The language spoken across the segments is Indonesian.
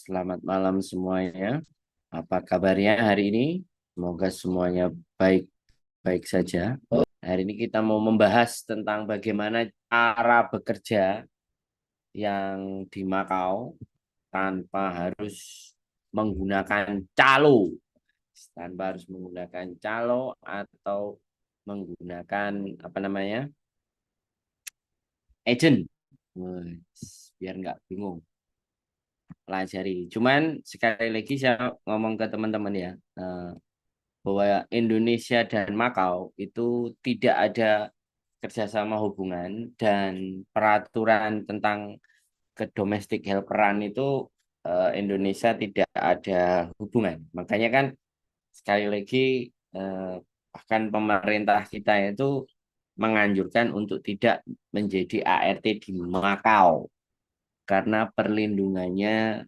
Selamat malam semuanya. Apa kabarnya hari ini? Semoga semuanya baik-baik saja. Hari ini kita mau membahas tentang bagaimana cara bekerja yang di Makau tanpa harus menggunakan calo. Tanpa harus menggunakan calo atau menggunakan apa namanya? Agent. Biar nggak bingung. Pelajari. Cuman sekali lagi saya ngomong ke teman-teman ya, bahwa Indonesia dan Makau itu tidak ada kerjasama hubungan dan peraturan tentang ke domestic helperan itu Indonesia tidak ada hubungan. Makanya kan sekali lagi eh, bahkan pemerintah kita itu menganjurkan untuk tidak menjadi ART di Makau karena perlindungannya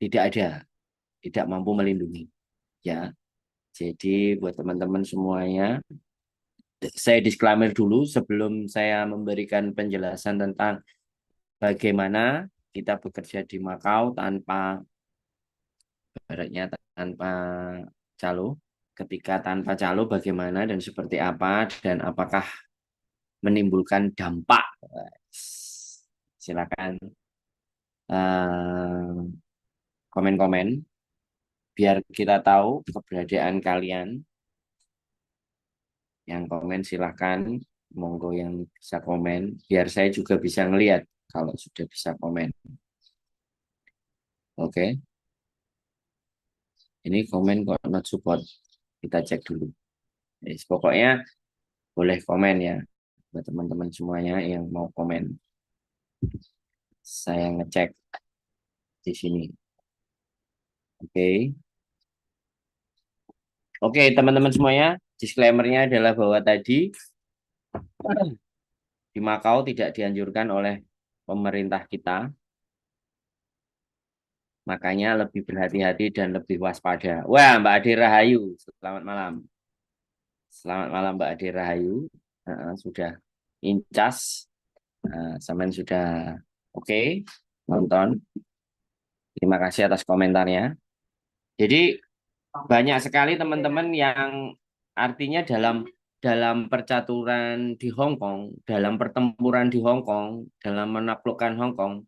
tidak ada, tidak mampu melindungi. Ya, jadi buat teman-teman semuanya, saya disclaimer dulu sebelum saya memberikan penjelasan tentang bagaimana kita bekerja di Makau tanpa, baratnya tanpa calo. Ketika tanpa calo bagaimana dan seperti apa dan apakah menimbulkan dampak. Silakan komen-komen biar kita tahu keberadaan kalian. Yang komen silahkan, monggo yang bisa komen, biar saya juga bisa ngelihat kalau sudah bisa komen. Oke, ini komen kok not support, kita cek dulu. Pokoknya boleh komen ya, buat teman-teman semuanya yang mau komen. Saya ngecek di sini. Oke, oke teman-teman semuanya, disclaimer-nya adalah bahwa tadi di Makau tidak dianjurkan oleh pemerintah kita. Makanya lebih berhati-hati dan lebih waspada. Wah, Mbak Ade Rahayu, selamat malam. Selamat malam Mbak Ade Rahayu. Sudah incas, sampean sudah oke nonton. Terima kasih atas komentarnya. Jadi banyak sekali teman-teman yang artinya dalam dalam percaturan di Hong Kong, dalam pertempuran di Hong Kong, dalam menaklukkan Hong Kong,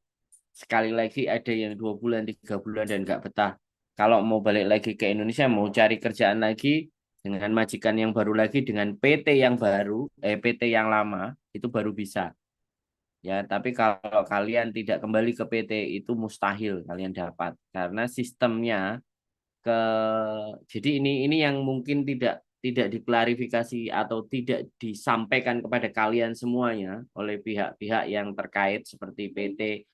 sekali lagi ada yang 2 bulan, 3 bulan dan nggak betah. Kalau mau balik lagi ke Indonesia, mau cari kerjaan lagi dengan majikan yang baru lagi, dengan PT yang baru, PT yang lama, itu baru bisa. Ya, tapi kalau kalian tidak kembali ke PT itu mustahil kalian dapat karena sistemnya ke jadi ini yang mungkin tidak diklarifikasi atau tidak disampaikan kepada kalian semuanya oleh pihak-pihak yang terkait seperti PT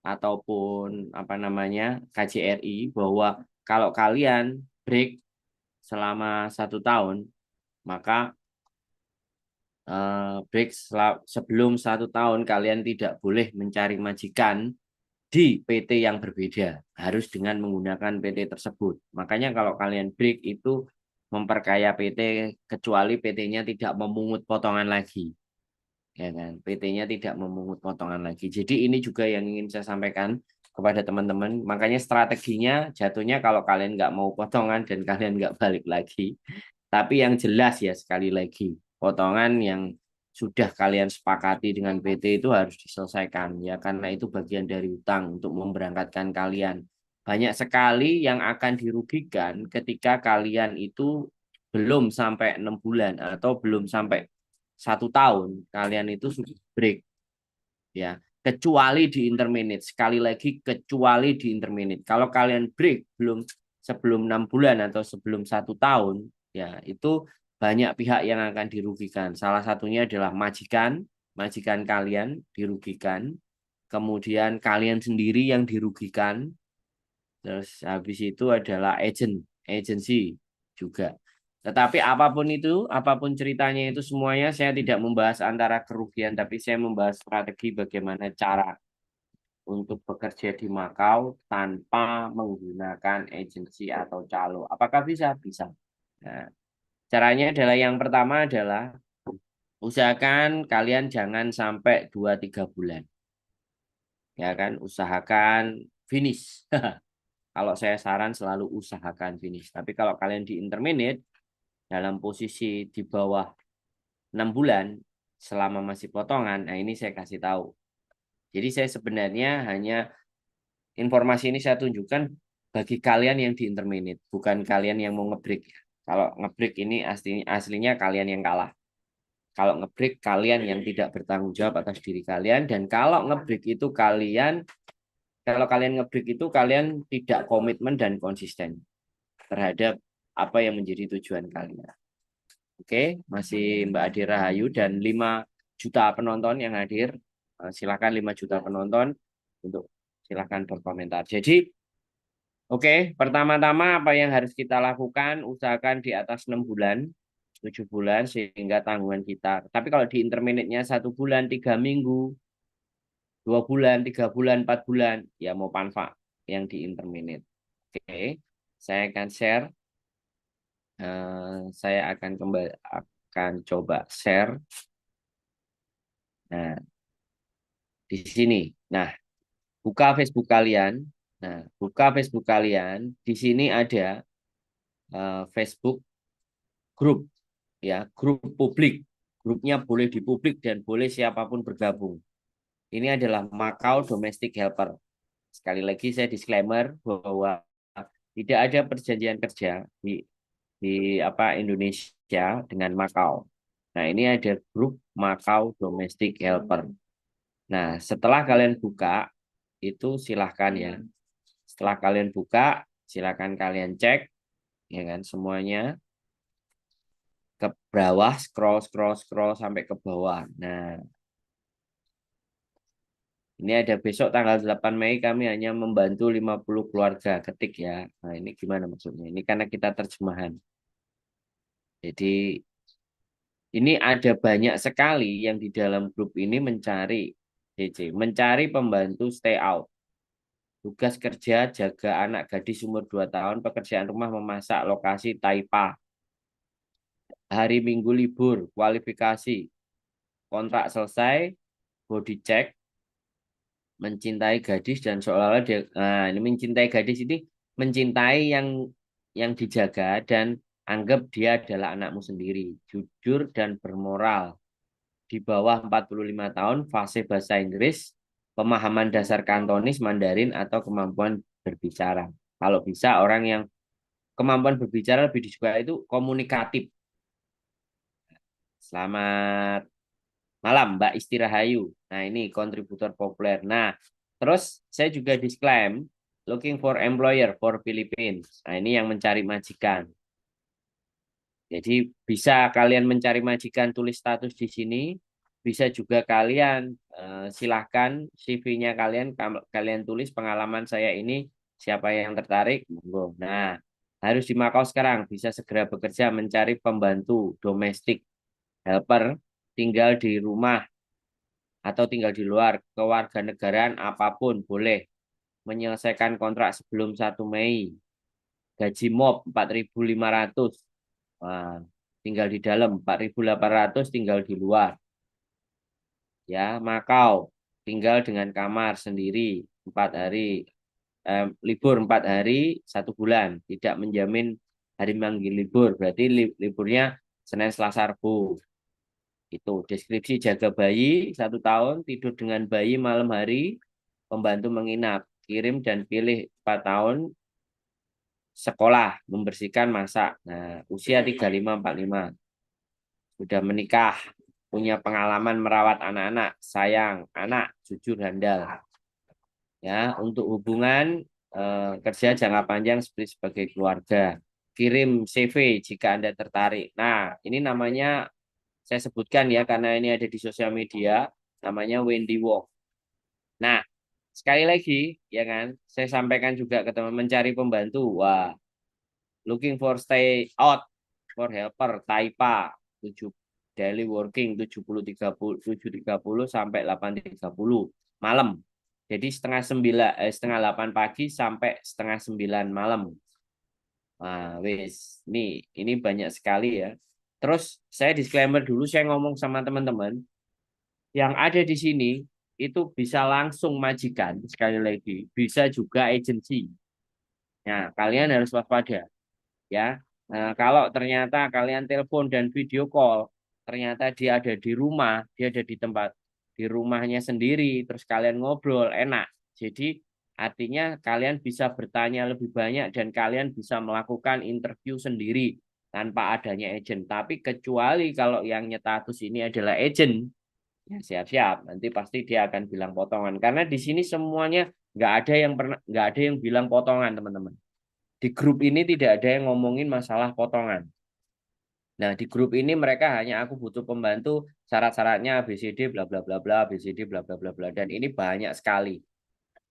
ataupun apa namanya KJRI, bahwa kalau kalian break selama 1 tahun maka break sebelum 1 tahun kalian tidak boleh mencari majikan di PT yang berbeda, harus dengan menggunakan PT tersebut. Makanya kalau kalian break itu memperkaya PT, kecuali PT-nya tidak memungut potongan lagi, ya kan? PT-nya tidak memungut potongan lagi. Jadi ini juga yang ingin saya sampaikan kepada teman-teman. Makanya strateginya jatuhnya kalau kalian nggak mau potongan dan kalian nggak balik lagi. Tapi yang jelas ya sekali lagi, potongan yang sudah kalian sepakati dengan PT itu harus diselesaikan ya, karena itu bagian dari hutang untuk memberangkatkan kalian. Banyak sekali yang akan dirugikan ketika kalian itu belum sampai 6 bulan atau belum sampai 1 tahun kalian itu sudah break ya, kecuali di interminate. Sekali lagi kecuali di interminate. Kalau kalian break belum sebelum 6 bulan atau sebelum 1 tahun ya, itu banyak pihak yang akan dirugikan. Salah satunya adalah majikan, majikan kalian dirugikan, kemudian kalian sendiri yang dirugikan, terus habis itu adalah agensi juga. Tetapi apapun ceritanya itu semuanya saya tidak membahas antara kerugian, tapi saya membahas strategi bagaimana cara untuk bekerja di Makau tanpa menggunakan agensi atau calo. Apakah bisa? Bisa. Nah, caranya adalah yang pertama adalah usahakan kalian jangan sampai 2-3 bulan. Ya kan, usahakan finish. Kalau saya saran selalu usahakan finish. Tapi kalau kalian di intermediate dalam posisi di bawah 6 bulan selama masih potongan, nah ini saya kasih tahu. Jadi saya sebenarnya hanya informasi ini saya tunjukkan bagi kalian yang di intermediate, bukan kalian yang mau ngebreak. Kalau ngebreak ini aslinya kalian yang kalah. Kalau ngebreak kalian yang tidak bertanggung jawab atas diri kalian, dan kalau ngebreak itu kalian tidak komitmen dan konsisten terhadap apa yang menjadi tujuan kalian. Oke, masih Mbak Adi Rahayu dan 5 juta penonton yang hadir. Silakan 5 juta penonton untuk silakan berkomentar. Jadi, oke, pertama-tama apa yang harus kita lakukan? Usahakan di atas 6 bulan, 7 bulan sehingga tanggungan kita. Tapi kalau di intermediate-nya 1 bulan, 3 minggu, 2 bulan, 3 bulan, 4 bulan, ya mau panfa yang di intermediate. Oke, saya akan share. Saya akan coba share. Nah, di sini. Nah, buka Facebook kalian. Nah, buka Facebook kalian. Di sini ada Facebook grup, ya, grup publik. Grupnya boleh dipublik dan boleh siapapun bergabung. Ini adalah Macau Domestic Helper. Sekali lagi saya disclaimer bahwa tidak ada perjanjian kerja di Indonesia dengan Macau. Nah, ini ada grup Macau Domestic Helper. Nah, setelah kalian buka, itu silahkan ya. Setelah kalian buka, silahkan kalian cek, ya kan, semuanya ke bawah, scroll sampai ke bawah. Nah, ini ada besok tanggal 8 Mei kami hanya membantu 50 keluarga, ketik ya. Nah, ini gimana maksudnya? Ini karena kita terjemahan. Jadi, ini ada banyak sekali yang di dalam grup ini mencari mencari pembantu stay out. Tugas kerja jaga anak gadis umur 2 tahun, pekerjaan rumah memasak, lokasi Taipa. Hari Minggu libur, kualifikasi, kontrak selesai, body check, mencintai gadis dan seolah-olah dia, nah ini mencintai gadis ini mencintai yang dijaga dan anggap dia adalah anakmu sendiri, jujur dan bermoral. Di bawah 45 tahun, fase bahasa Inggris, pemahaman dasar kantonis, Mandarin, atau kemampuan berbicara. Kalau bisa orang yang kemampuan berbicara lebih disukai itu komunikatif. Selamat malam Mbak Istirahayu. Nah ini kontributor populer. Nah terus saya juga disclaim, looking for employer for Philippines. Nah ini yang mencari majikan. Jadi bisa kalian mencari majikan, tulis status di sini. Bisa juga kalian silahkan CV-nya kalian tulis pengalaman saya ini, siapa yang tertarik, monggo. Nah, harus di Makau sekarang, bisa segera bekerja mencari pembantu domestik helper, tinggal di rumah atau tinggal di luar, kewarganegaraan apapun boleh, menyelesaikan kontrak sebelum 1 Mei. Gaji MOP 4.500. Wah, tinggal di dalam 4.800, tinggal di luar. Ya, Makau tinggal dengan kamar sendiri 4 hari, libur 4 hari 1 bulan, tidak menjamin hari manggil libur, berarti liburnya Senin Selasa Rabu. Itu deskripsi jaga bayi 1 tahun, tidur dengan bayi malam hari, pembantu menginap, kirim dan pilih 4 tahun, sekolah, membersihkan, masak. Nah, usia 35-45, sudah menikah, punya pengalaman merawat anak-anak, sayang anak, jujur, handal. Ya, untuk hubungan kerja jangka panjang sebagai keluarga. Kirim CV jika Anda tertarik. Nah, ini namanya saya sebutkan ya karena ini ada di sosial media, namanya Wendy Wong. Nah, sekali lagi ya kan, saya sampaikan juga ke teman mencari pembantu. Wah, looking for stay out for helper Taipa 7 daily working 7.30 sampai 8.30 malam. Jadi setengah 8 pagi sampai setengah 9 malam. Nah, wis, ini banyak sekali ya. Terus saya disclaimer dulu, saya ngomong sama teman-teman yang ada di sini itu bisa langsung majikan, sekali lagi, bisa juga agensi. Nah, kalian harus waspada ya. Nah, kalau ternyata kalian telepon dan video call, ternyata dia ada di rumah, dia ada di tempat di rumahnya sendiri, terus kalian ngobrol enak. Jadi artinya kalian bisa bertanya lebih banyak dan kalian bisa melakukan interview sendiri tanpa adanya agent. Tapi kecuali kalau yang nyetatus ini adalah agent, ya siap-siap. Nanti pasti dia akan bilang potongan. Karena di sini semuanya nggak ada yang bilang potongan, teman-teman. Di grup ini tidak ada yang ngomongin masalah potongan. Nah, di grup ini mereka hanya aku butuh pembantu, syarat-syaratnya ABCD bla bla bla bla, ABCD bla bla bla bla, dan ini banyak sekali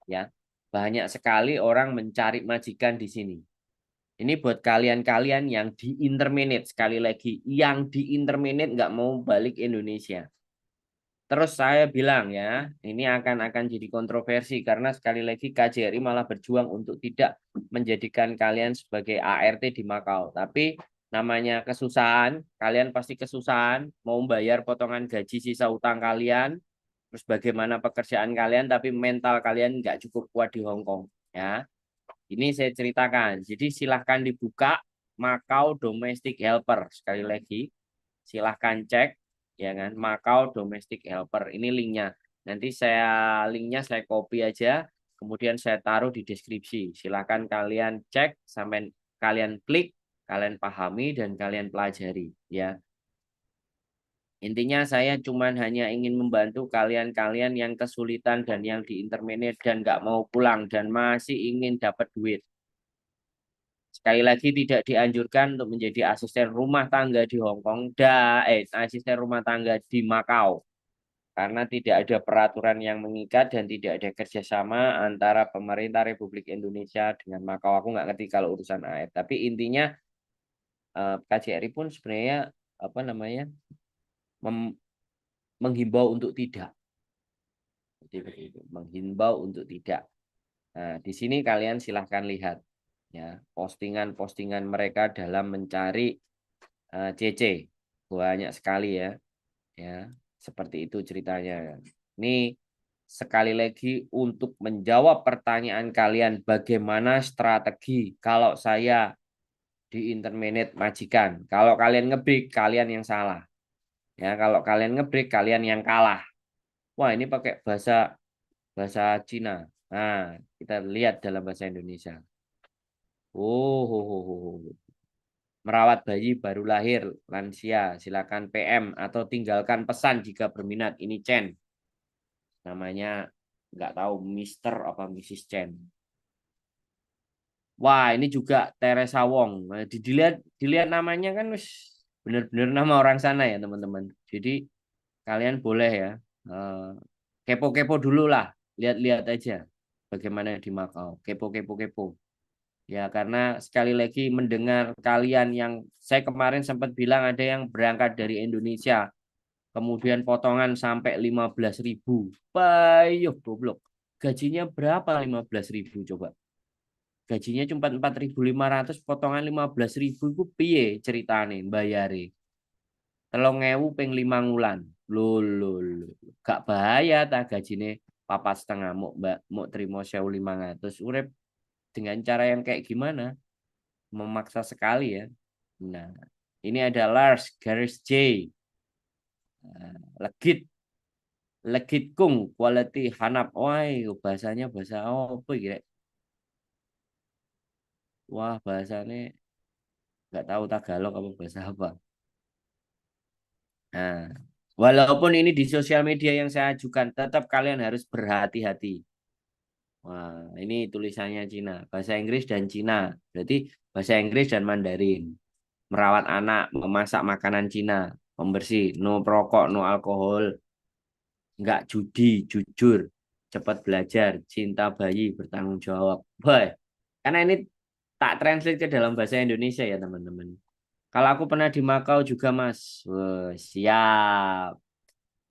ya. Banyak sekali orang mencari majikan di sini. Ini buat kalian-kalian yang di interminate, sekali lagi yang di interminate nggak mau balik Indonesia. Terus saya bilang ya, ini akan jadi kontroversi karena sekali lagi KJRI malah berjuang untuk tidak menjadikan kalian sebagai ART di Makau. Tapi namanya kesusahan, kalian pasti kesusahan mau bayar potongan gaji sisa utang kalian, terus bagaimana pekerjaan kalian, tapi mental kalian nggak cukup kuat di Hong Kong. Ya, ini saya ceritakan. Jadi silahkan dibuka Makau Domestic Helper sekali lagi silahkan cek ya kan Macau Domestic Helper ini linknya nanti linknya saya copy aja kemudian saya taruh di deskripsi silahkan kalian cek sampai kalian klik kalian pahami dan kalian pelajari ya intinya saya cuman hanya ingin membantu kalian-kalian yang kesulitan dan yang di intermediate dan nggak mau pulang dan masih ingin dapat duit. Sekali lagi tidak dianjurkan untuk menjadi asisten rumah tangga di Hong Kong asisten rumah tangga di Makau karena tidak ada peraturan yang mengikat dan tidak ada kerjasama antara pemerintah Republik Indonesia dengan Makau. Aku nggak ngerti kalau urusan AF, tapi intinya KJRI pun sebenarnya apa namanya menghimbau untuk tidak. Jadi begitu, menghimbau untuk tidak. Nah, di sini kalian silahkan lihat ya postingan-postingan mereka dalam mencari CC banyak sekali ya ya seperti itu ceritanya ini sekali lagi untuk menjawab pertanyaan kalian bagaimana strategi kalau saya di interminate majikan kalau kalian ngebreak kalian yang salah ya kalau kalian ngebreak kalian yang kalah wah ini pakai bahasa bahasa Cina nah kita lihat dalam bahasa Indonesia merawat bayi baru lahir, lansia, silakan PM atau tinggalkan pesan jika berminat. Ini Chen. Namanya nggak tahu Mister apa Mrs. Chen. Wah, ini juga Teresa Wong. Nah, dilihat namanya kan benar-benar nama orang sana ya, teman-teman. Jadi kalian boleh ya kepo-kepo dulu lah. Lihat-lihat aja bagaimana di Makau. Kepo-kepo-kepo. Ya, karena sekali lagi mendengar kalian yang saya kemarin sempat bilang ada yang berangkat dari Indonesia, kemudian potongan sampai 15.000. Bayuh, goblok. Gajinya berapa 15.000 coba? Gajinya cuma 4.500, potongan 15.000 itu piye ceritane bayare? 3.000 ping 5 wulan. Lho. Gak bahaya ta gajine 4,5 mau terima 1.500 urip dengan cara yang kayak gimana? Memaksa sekali ya. Nah, ini ada Lars garis J. Legit. Legit kung quality hanap. Wah, bahasanya bahasa apa kira? Wah, bahasanya nggak tahu Tagalog apa bahasa apa. Nah, walaupun ini di sosial media yang saya ajukan, tetap kalian harus berhati-hati. Wah, ini tulisannya Cina, bahasa Inggris dan Cina. Berarti bahasa Inggris dan Mandarin. Merawat anak, memasak makanan Cina, membersih, no perokok, no alkohol, nggak judi, jujur, cepat belajar, cinta bayi, bertanggung jawab. Boy, karena ini tak translate ke dalam bahasa Indonesia ya teman-teman. Kalau aku pernah di Makau juga Mas. Wah, siap.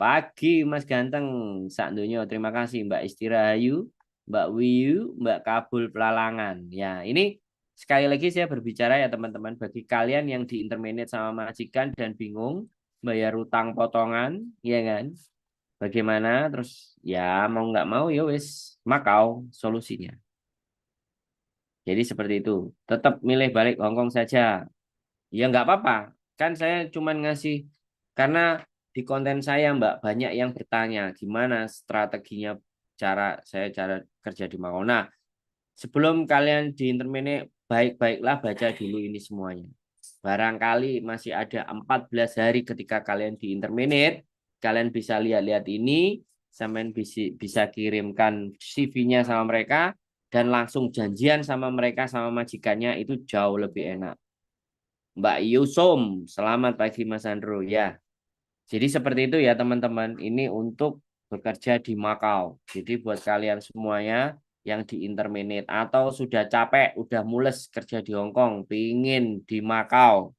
Pagi Mas Ganteng, sak donya. Terima kasih Mbak Istirahayu, Mbak Wiyu, Mbak Kabul Pelalangan. Ya, ini sekali lagi saya berbicara ya teman-teman bagi kalian yang di interminate sama majikan dan bingung bayar utang potongan, ya kan? Bagaimana? Terus ya mau nggak mau ya wis Makau solusinya. Jadi seperti itu. Tetap milih balik Hong Kong saja. Ya nggak apa-apa. Kan saya cuman ngasih karena di konten saya Mbak banyak yang bertanya gimana strateginya cara kerja di Makau. Nah, sebelum kalian di intermediate baik-baiklah baca dulu ini semuanya. Barangkali masih ada 14 hari ketika kalian di intermediate, kalian bisa lihat-lihat ini, sampai bisa kirimkan CV-nya sama mereka dan langsung janjian sama mereka sama majikannya itu jauh lebih enak. Mbak Yusum, selamat pagi Mas Andro ya. Jadi seperti itu ya teman-teman. Ini untuk bekerja di Makau. Jadi buat kalian semuanya yang di intermediate atau sudah capek, udah mules kerja di Hong Kong, pingin di Makau.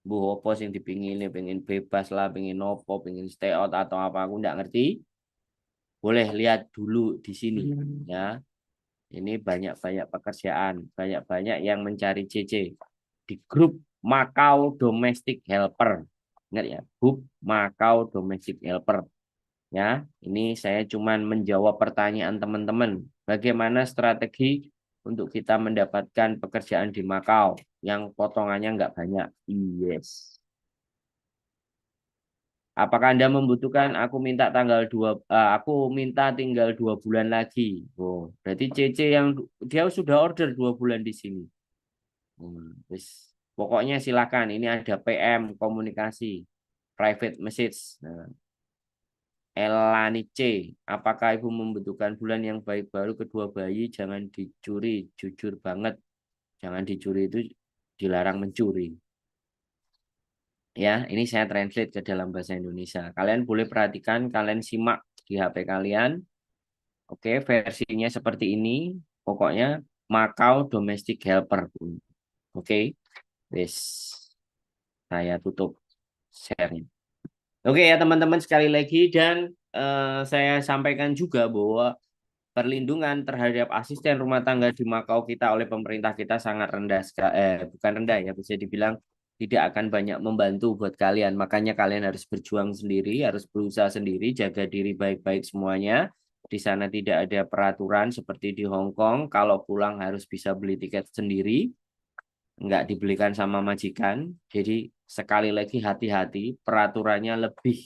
Bu opo sing dipingin, pengen bebas lah, pengen nopo, pengen stay out atau apa aku nggak ngerti. Boleh lihat dulu di sini ya. Ini banyak-banyak pekerjaan, banyak-banyak yang mencari CC di grup Macau Domestic Helper. Ingat ya, grup Macau Domestic Helper. Ya, ini saya cuman menjawab pertanyaan teman-teman. Bagaimana strategi untuk kita mendapatkan pekerjaan di Macau yang potongannya nggak banyak? Yes. Apakah Anda membutuhkan aku minta tinggal 2 bulan lagi. Oh, berarti CC yang dia sudah order 2 bulan di sini. Wis. Pokoknya silakan. Ini ada PM komunikasi, private message. Nah, Elani C. Apakah Ibu membutuhkan bulan yang baik baru kedua bayi? Jangan dicuri, jujur banget. Jangan dicuri itu dilarang mencuri. Ya, ini saya translate ke dalam bahasa Indonesia. Kalian boleh perhatikan, kalian simak di HP kalian. Oke, versinya seperti ini. Pokoknya Macau Domestic Helper. Oke, wis. Saya tutup share-nya. Oke ya teman-teman sekali lagi dan saya sampaikan juga bahwa perlindungan terhadap asisten rumah tangga di Makau kita oleh pemerintah kita sangat rendah bukan rendah ya bisa dibilang tidak akan banyak membantu buat kalian. Makanya kalian harus berjuang sendiri, harus berusaha sendiri, jaga diri baik-baik semuanya. Di sana tidak ada peraturan seperti di Hong Kong. Kalau pulang harus bisa beli tiket sendiri, nggak dibelikan sama majikan. Jadi sekali lagi hati-hati, peraturannya lebih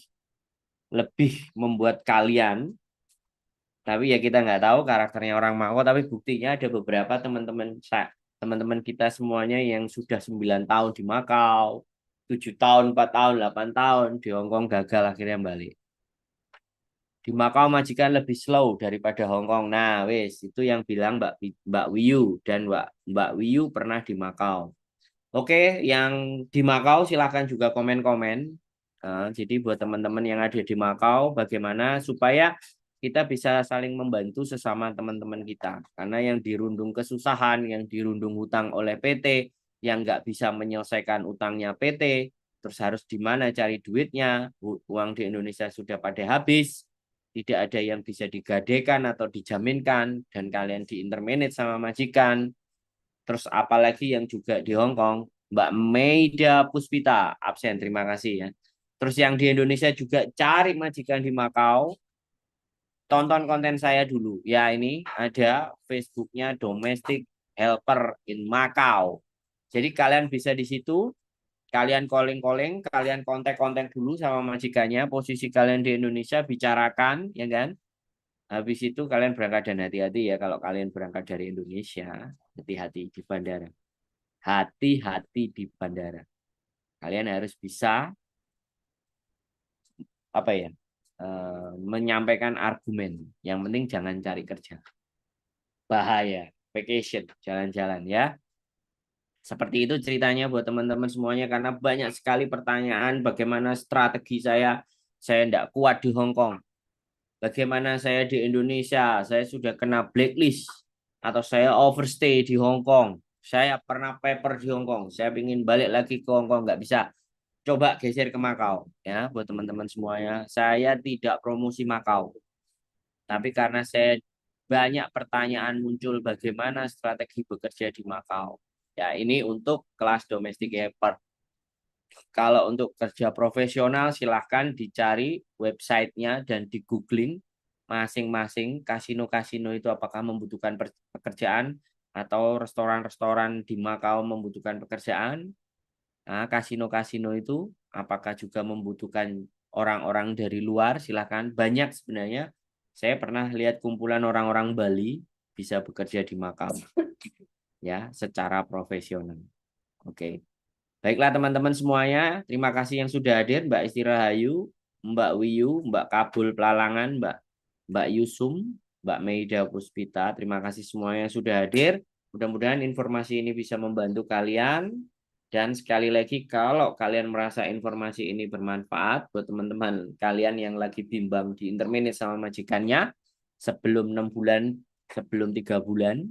lebih membuat kalian, tapi ya kita nggak tahu karakternya orang Mako, tapi buktinya ada beberapa teman-teman kita semuanya yang sudah 9 tahun di Makau, 7 tahun, 4 tahun, 8 tahun di Hong Kong gagal akhirnya balik. Di Makau majikan lebih slow daripada Hong Kong. Nah, wes itu yang bilang Mbak Wiyu dan Mbak Wiyu pernah di Makau. Oke, yang di Makau silahkan juga komen-komen. Jadi buat teman-teman yang ada di Makau, bagaimana supaya kita bisa saling membantu sesama teman-teman kita. Karena yang dirundung kesusahan, yang dirundung hutang oleh PT, yang nggak bisa menyelesaikan utangnya PT, terus harus di mana cari duitnya, uang di Indonesia sudah pada habis, tidak ada yang bisa digadekan atau dijaminkan, dan kalian di intermanage sama majikan. Terus apalagi yang juga di Hong Kong, Mbak Meida Puspita, absen, terima kasih ya. Terus yang di Indonesia juga cari majikan di Makau, tonton konten saya dulu. Ya ini ada Facebooknya Domestic Helper in Macau. Jadi kalian bisa di situ, kalian calling-calling, kalian kontak-kontak dulu sama majikannya, posisi kalian di Indonesia, bicarakan, ya kan? Habis itu kalian berangkat dan hati-hati ya kalau kalian berangkat dari Indonesia, hati-hati di bandara. Hati-hati di bandara. Kalian harus bisa apa ya? Menyampaikan argumen. Yang penting jangan cari kerja. Bahaya. Vacation, jalan-jalan ya. Seperti itu ceritanya buat teman-teman semuanya karena banyak sekali pertanyaan bagaimana strategi saya. Saya tidak kuat di Hong Kong. Bagaimana saya di Indonesia? Saya sudah kena blacklist atau saya overstay di Hong Kong. Saya pernah paper di Hong Kong. Saya ingin balik lagi ke Hong Kong, nggak bisa. Coba geser ke Makau ya buat teman-teman semuanya. Saya tidak promosi Makau, tapi karena saya banyak pertanyaan muncul bagaimana strategi bekerja di Makau. Ya, ini untuk kelas domestic helper. Kalau untuk kerja profesional silahkan dicari websitenya dan di googling masing-masing kasino-kasino itu apakah membutuhkan pekerjaan atau restoran-restoran di Makau membutuhkan pekerjaan. Nah, kasino-kasino itu apakah juga membutuhkan orang-orang dari luar, silahkan. Banyak sebenarnya. Saya pernah lihat kumpulan orang-orang Bali bisa bekerja di Makau ya secara profesional. Oke. Baiklah teman-teman semuanya, terima kasih yang sudah hadir, Mbak Isti Rahayu, Mbak Wiyu, Mbak Kabul Pelalangan, Mbak Yusum, Mbak Meida Puspita. Terima kasih semuanya yang sudah hadir. Mudah-mudahan informasi ini bisa membantu kalian. Dan sekali lagi, kalau kalian merasa informasi ini bermanfaat buat teman-teman kalian yang lagi bimbang di intermediate sama majikannya, sebelum 6 bulan, sebelum 3 bulan,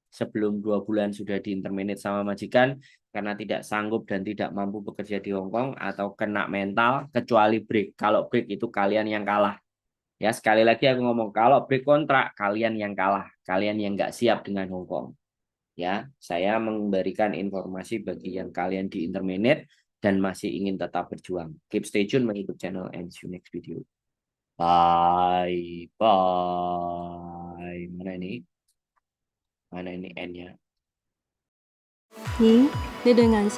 sebelum 2 bulan sudah di intermediate sama majikan, karena tidak sanggup dan tidak mampu bekerja di Hong Kong atau kena mental, kecuali break. Kalau break itu kalian yang kalah. Ya, sekali lagi aku ngomong, kalau break kontrak, kalian yang kalah. Kalian yang nggak siap dengan Hong Kong. Ya, saya memberikan informasi bagi yang kalian di intermediate dan masih ingin tetap berjuang. Keep stay tune mengikuti channel and see you next video. Bye. Bye. Mana ini? Mana ini N-nya? 您，你對顏色